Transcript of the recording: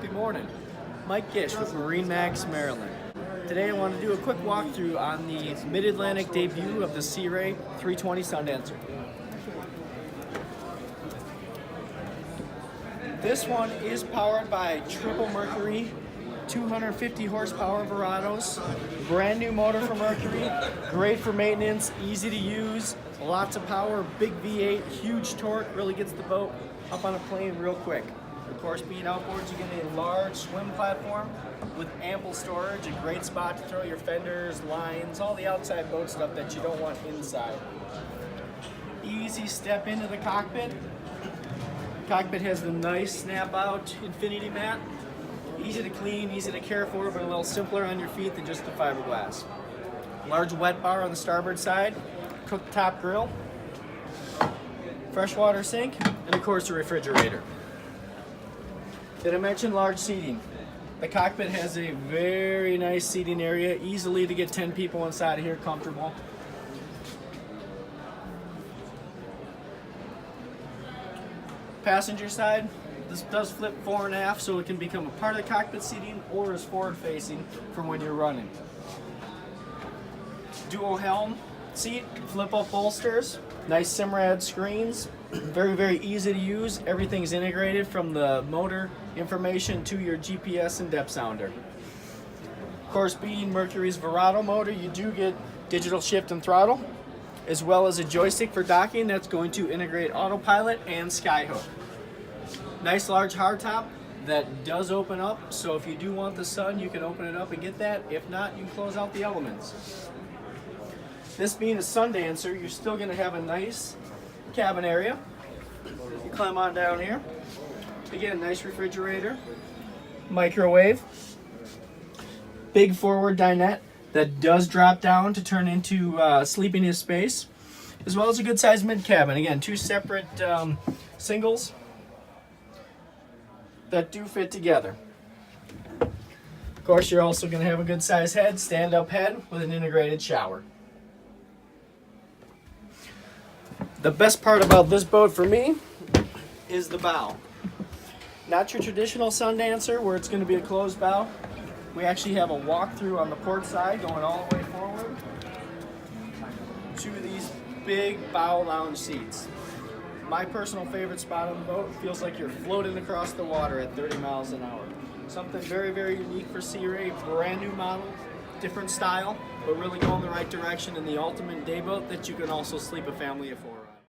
Good morning. Mike Gish with MarineMax Maryland. Today I want to do a quick walkthrough on the Mid-Atlantic debut of the Sea Ray 320 Sundancer. This one is powered by triple Mercury 250 horsepower Verados, brand new motor from Mercury, great for maintenance, easy to use, lots of power, big V8, huge torque, really gets the boat up on a plane real quick. Of course, being outboard, you get a large swim platform with ample storage, a great spot to throw your fenders, lines, all the outside boat stuff that you don't want inside. Easy step into the cockpit. Cockpit has the nice snap out infinity mat. Easy to clean, easy to care for, but a little simpler on your feet than just the fiberglass. Large wet bar on the starboard side, cooktop grill, freshwater sink, and of course a refrigerator. Did I mention large seating? The cockpit has a very nice seating area, easily to get 10 people inside of here comfortable. Passenger side, this does flip fore and aft, so it can become a part of the cockpit seating or is forward facing for when you're running. Dual helm seat, flip up bolsters, nice Simrad screens, very easy to use. Everything's integrated from the motor information to your GPS and depth sounder. Of course, being Mercury's Verado motor, you do get digital shift and throttle, as well as a joystick for docking that's going to integrate autopilot and skyhook. Nice large hardtop that does open up, so if you do want the sun, you can open it up and get that. If not, you can close out the elements. This being a Sundancer, you're still going to have a nice cabin area. You climb on down here. Again, nice refrigerator, microwave, big forward dinette that does drop down to turn into sleeping space, as well as a good sized mid cabin. Again, two separate singles that do fit together. Of course, you're also going to have a good sized head, stand up head with an integrated shower. The best part about this boat for me is the bow. Not your traditional Sundancer where it's going to be a closed bow. We actually have a walk-through on the port side going all the way forward to these big bow lounge seats. My personal favorite spot on the boat, feels like you're floating across the water at 30 miles an hour. Something very unique for Sea Ray, brand new model, different style, but really going the right direction in the ultimate day boat that you can also sleep a family of four on.